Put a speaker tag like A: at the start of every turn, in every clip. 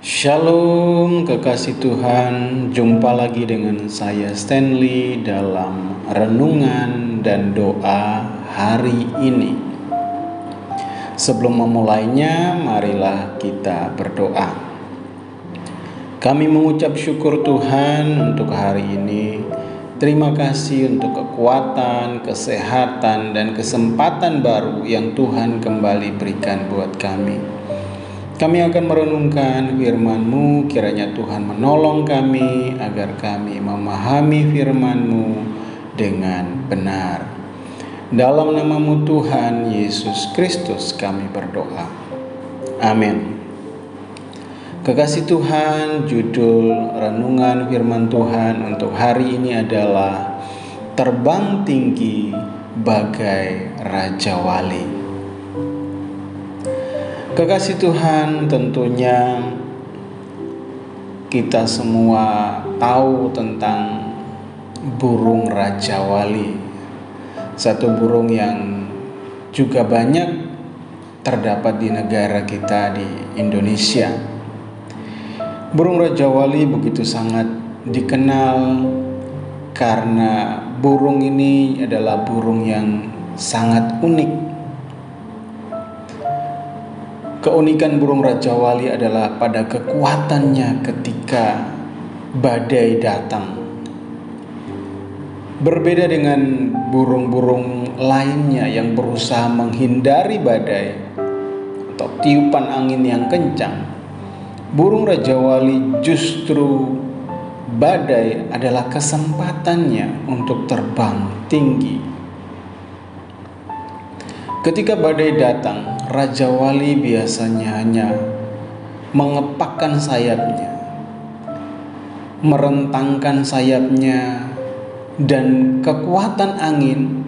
A: Shalom kekasih Tuhan, jumpa lagi dengan saya Stanley dalam renungan dan doa hari ini. Sebelum memulainya, marilah kita berdoa. Kami mengucap syukur Tuhan untuk hari ini. Terima kasih untuk kekuatan, kesehatan, dan kesempatan baru yang Tuhan kembali berikan buat kami. Kami akan merenungkan firman-Mu, kiranya Tuhan menolong kami agar kami memahami firman-Mu dengan benar. Dalam nama-Mu Tuhan Yesus Kristus kami berdoa. Amin. Kekasih Tuhan, judul renungan firman Tuhan untuk hari ini adalah Terbang Tinggi Bagai Raja Wali. Kekasih Tuhan, tentunya kita semua tahu tentang burung Raja Wali. Satu burung yang juga banyak terdapat di negara kita di Indonesia. Burung Raja Wali begitu sangat dikenal karena burung ini adalah burung yang sangat unik. Keunikan burung Raja Wali adalah pada kekuatannya ketika badai datang. Berbeda dengan burung-burung lainnya yang berusaha menghindari badai atau tiupan angin yang kencang, burung Raja Wali justru badai adalah kesempatannya untuk terbang tinggi. Ketika badai datang, Raja Wali biasanya hanya mengepakkan sayapnya, merentangkan sayapnya, dan kekuatan angin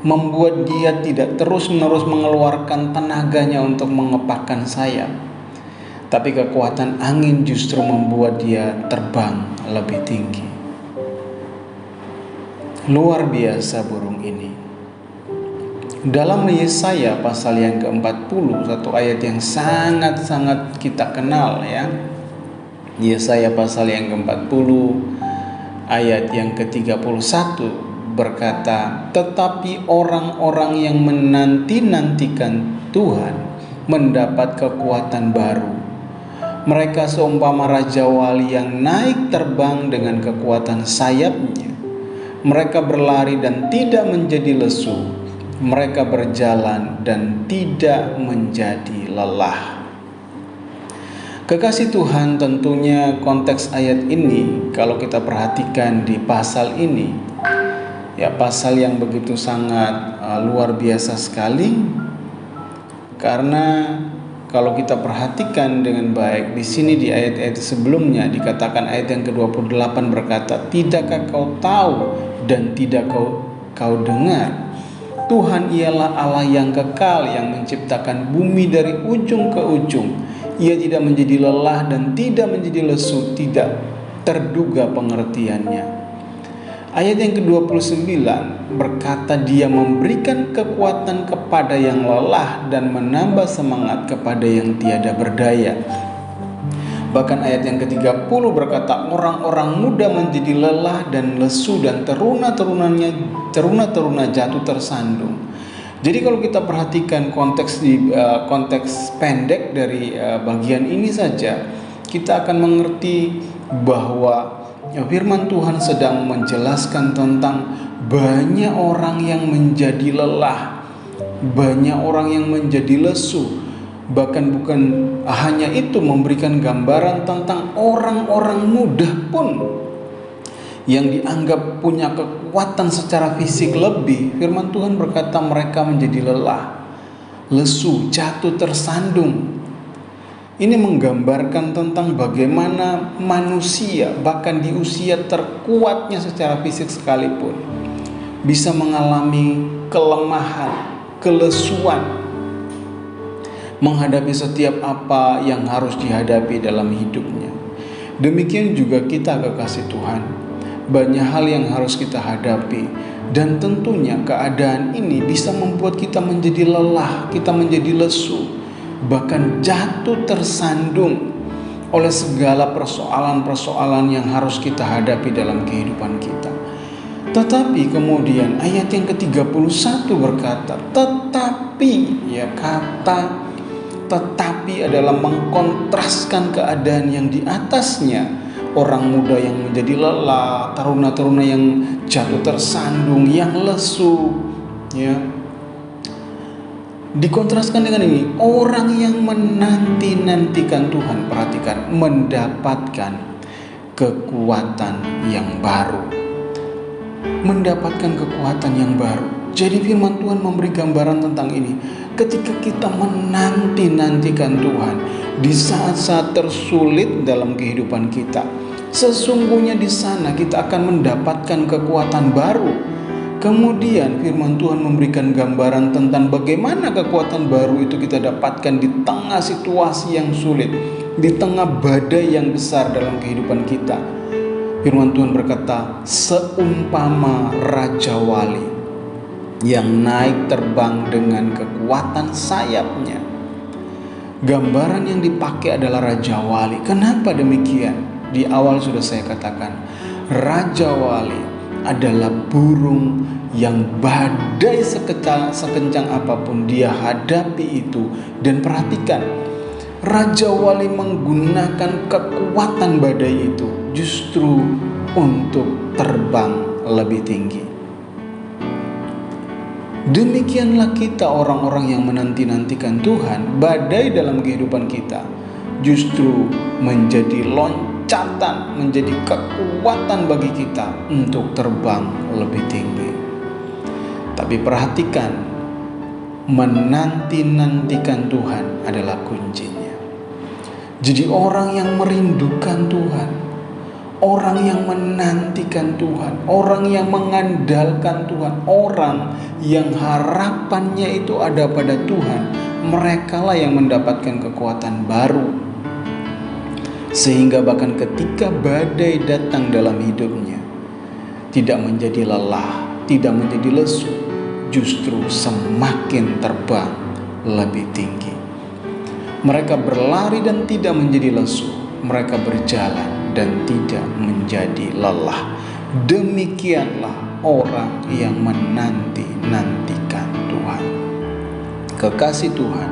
A: membuat dia tidak terus-menerus mengeluarkan tenaganya untuk mengepakkan sayap. Tapi kekuatan angin justru membuat dia terbang lebih tinggi. Luar biasa burung ini. Dalam Yesaya pasal yang ke-40, satu ayat yang sangat-sangat kita kenal ya. Yesaya pasal yang ke-40 ayat yang ke-31 berkata, "Tetapi orang-orang yang menanti-nantikan Tuhan mendapat kekuatan baru. Mereka seumpama Raja Wali yang naik terbang dengan kekuatan sayapnya. Mereka berlari dan tidak menjadi lesu. Mereka berjalan dan tidak menjadi lelah." Kekasih Tuhan, tentunya konteks ayat ini kalau kita perhatikan di pasal ini, ya pasal yang begitu sangat luar biasa sekali. Karena kalau kita perhatikan dengan baik, di sini di ayat-ayat sebelumnya dikatakan, ayat yang ke-28 berkata, "Tidakkah kau tahu dan tidak kau dengar? Tuhan ialah Allah yang kekal, yang menciptakan bumi dari ujung ke ujung. Ia tidak menjadi lelah dan tidak menjadi lesu, tidak terduga pengertiannya." Ayat yang ke-29 berkata, "Dia memberikan kekuatan kepada yang lelah dan menambah semangat kepada yang tiada berdaya." Bahkan ayat yang ke-30 berkata, "Orang-orang muda menjadi lelah dan lesu dan teruna-teruna jatuh tersandung." Jadi kalau kita perhatikan konteks pendek dari bagian ini saja, kita akan mengerti bahwa firman Tuhan sedang menjelaskan tentang banyak orang yang menjadi lelah, banyak orang yang menjadi lesu. Bahkan bukan hanya itu, memberikan gambaran tentang orang-orang muda pun yang dianggap punya kekuatan secara fisik lebih. Firman Tuhan berkata mereka menjadi lelah, lesu, jatuh tersandung. Ini menggambarkan tentang bagaimana manusia bahkan di usia terkuatnya secara fisik sekalipun bisa mengalami kelemahan, kelesuan menghadapi setiap apa yang harus dihadapi dalam hidupnya. Demikian juga kita, kekasih Tuhan. Banyak hal yang harus kita hadapi, dan tentunya keadaan ini bisa membuat kita menjadi lelah, kita menjadi lesu, bahkan jatuh tersandung. oleh segala persoalan-persoalan yang harus kita hadapi dalam kehidupan kita. Tetapi kemudian ayat yang ke-31 berkata, tetapi, ya, kata tetapi adalah mengkontraskan keadaan yang di atasnya. Orang muda yang menjadi lelah, taruna-taruna yang jatuh tersandung, yang lesu, ya. Dikontraskan dengan ini, orang yang menanti-nantikan Tuhan, perhatikan, mendapatkan kekuatan yang baru. Mendapatkan kekuatan yang baru. Jadi firman Tuhan memberi gambaran tentang ini. Ketika kita menanti-nantikan Tuhan di saat-saat tersulit dalam kehidupan kita, sesungguhnya di sana kita akan mendapatkan kekuatan baru. Kemudian firman Tuhan memberikan gambaran tentang bagaimana kekuatan baru itu kita dapatkan di tengah situasi yang sulit, di tengah badai yang besar dalam kehidupan kita. Firman Tuhan berkata, seumpama Raja Wali yang naik terbang dengan kekuatan sayapnya. Gambaran yang dipakai adalah Raja Wali. Kenapa demikian? Di awal sudah saya katakan, Raja Wali adalah burung yang badai sekencang apapun dia hadapi itu. Dan perhatikan, Raja Wali menggunakan kekuatan badai itu justru untuk terbang lebih tinggi. Demikianlah kita orang-orang yang menanti-nantikan Tuhan. Badai dalam kehidupan kita justru menjadi loncatan, menjadi kekuatan bagi kita untuk terbang lebih tinggi. Tapi perhatikan, menanti-nantikan Tuhan adalah kuncinya. Jadi orang yang merindukan Tuhan, orang yang menantikan Tuhan, orang yang mengandalkan Tuhan, orang yang harapannya itu ada pada Tuhan, merekalah yang mendapatkan kekuatan baru. Sehingga bahkan ketika badai datang dalam hidupnya, tidak menjadi lelah, tidak menjadi lesu, justru semakin terbang lebih tinggi. Mereka berlari dan tidak menjadi lesu, mereka berjalan dan tidak menjadi lelah. Demikianlah orang yang menanti-nantikan Tuhan. Kekasih Tuhan,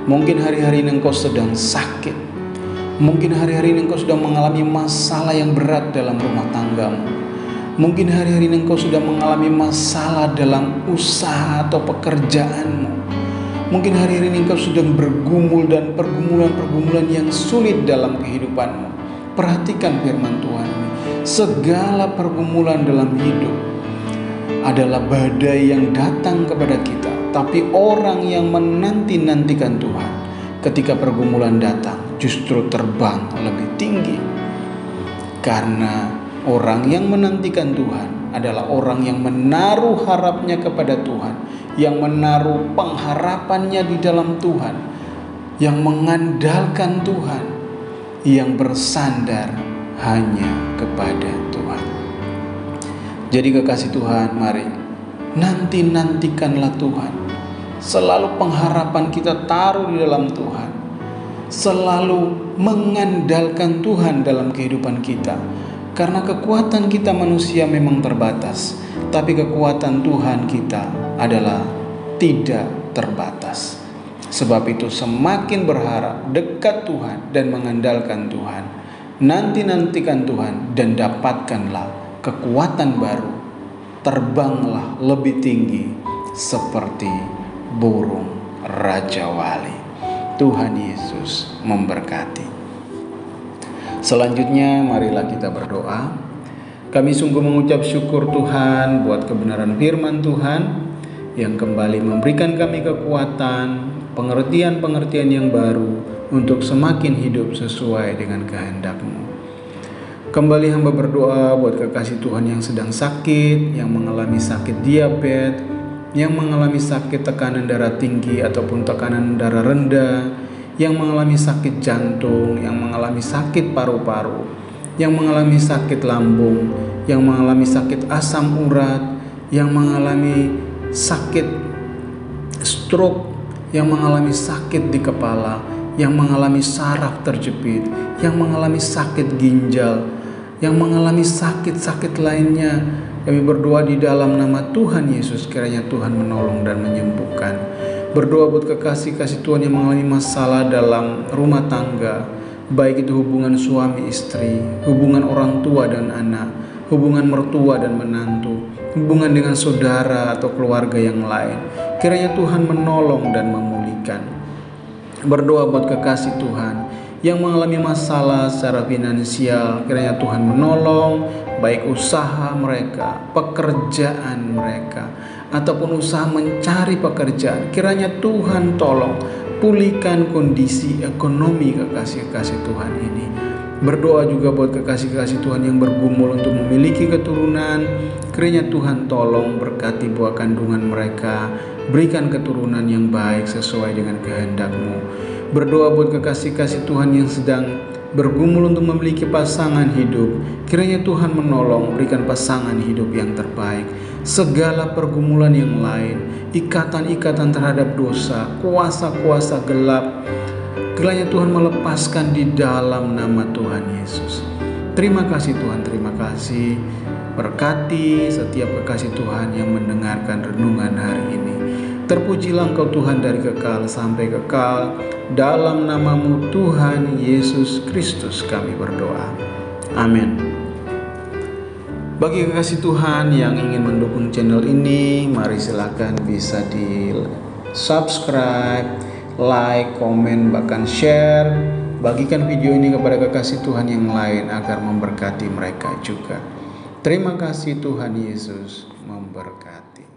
A: mungkin hari-hari ini engkau sedang sakit. Mungkin hari-hari ini engkau sudah mengalami masalah yang berat dalam rumah tanggamu. Mungkin hari-hari ini engkau sudah mengalami masalah dalam usaha atau pekerjaanmu. Mungkin hari-hari ini engkau sedang bergumul dan pergumulan-pergumulan yang sulit dalam kehidupanmu. Perhatikan firman Tuhan ini. Segala pergumulan dalam hidup adalah badai yang datang kepada kita. Tapi orang yang menanti-nantikan Tuhan, ketika pergumulan datang, justru terbang lebih tinggi. Karena orang yang menantikan Tuhan adalah orang yang menaruh harapnya kepada Tuhan, yang menaruh pengharapannya di dalam Tuhan, yang mengandalkan Tuhan, yang bersandar hanya kepada Tuhan. Jadi kekasih Tuhan, mari nantikanlah Tuhan. Selalu pengharapan kita taruh di dalam Tuhan. Selalu mengandalkan Tuhan dalam kehidupan kita. Karena kekuatan kita manusia memang terbatas, tapi kekuatan Tuhan kita adalah tidak terbatas. Sebab itu semakin berharap dekat Tuhan dan mengandalkan Tuhan. Nantikan Tuhan dan dapatkanlah kekuatan baru. Terbanglah lebih tinggi seperti burung Raja Wali. Tuhan Yesus memberkati. Selanjutnya marilah kita berdoa. Kami sungguh mengucap syukur Tuhan buat kebenaran firman Tuhan yang kembali memberikan kami kekuatan, pengertian-pengertian yang baru untuk semakin hidup sesuai dengan kehendak-Mu. Kembali hamba berdoa buat kekasih Tuhan yang sedang sakit, yang mengalami sakit diabetes, yang mengalami sakit tekanan darah tinggi ataupun tekanan darah rendah, yang mengalami sakit jantung, yang mengalami sakit paru-paru, yang mengalami sakit lambung, yang mengalami sakit asam urat, yang mengalami sakit stroke, yang mengalami sakit di kepala, yang mengalami saraf terjepit, yang mengalami sakit ginjal, yang mengalami sakit-sakit lainnya. Kami berdoa di dalam nama Tuhan Yesus, kiranya Tuhan menolong dan menyembuhkan. Berdoa buat kekasih-kasih Tuhan yang mengalami masalah dalam rumah tangga, baik itu hubungan suami istri, hubungan orang tua dan anak, hubungan mertua dan menantu, hubungan dengan saudara atau keluarga yang lain. Kiranya Tuhan menolong dan memulihkan. Berdoa buat kekasih Tuhan yang mengalami masalah secara finansial, kiranya Tuhan menolong, baik usaha mereka, pekerjaan mereka, ataupun usaha mencari pekerjaan. Kiranya Tuhan tolong pulihkan kondisi ekonomi kekasih-kekasih Tuhan ini. Berdoa juga buat kekasih-kekasih Tuhan yang bergumul untuk memiliki keturunan. Kiranya Tuhan tolong berkati buah kandungan mereka, berikan keturunan yang baik sesuai dengan kehendak-Mu. Berdoa buat kekasih-kasih Tuhan yang sedang bergumul untuk memiliki pasangan hidup. Kiranya Tuhan menolong, berikan pasangan hidup yang terbaik. Segala pergumulan yang lain, ikatan-ikatan terhadap dosa, kuasa-kuasa gelap, kiranya Tuhan melepaskan di dalam nama Tuhan Yesus. Terima kasih Tuhan, terima kasih. Berkati setiap kekasih Tuhan yang mendengarkan renungan hari ini. Terpujilah Engkau Tuhan dari kekal sampai kekal. Dalam nama-Mu Tuhan Yesus Kristus kami berdoa. Amin. Bagi kekasih Tuhan yang ingin mendukung channel ini, mari silakan bisa di subscribe, like, komen, bahkan share. Bagikan video ini kepada kekasih Tuhan yang lain agar memberkati mereka juga. Terima kasih, Tuhan Yesus memberkati.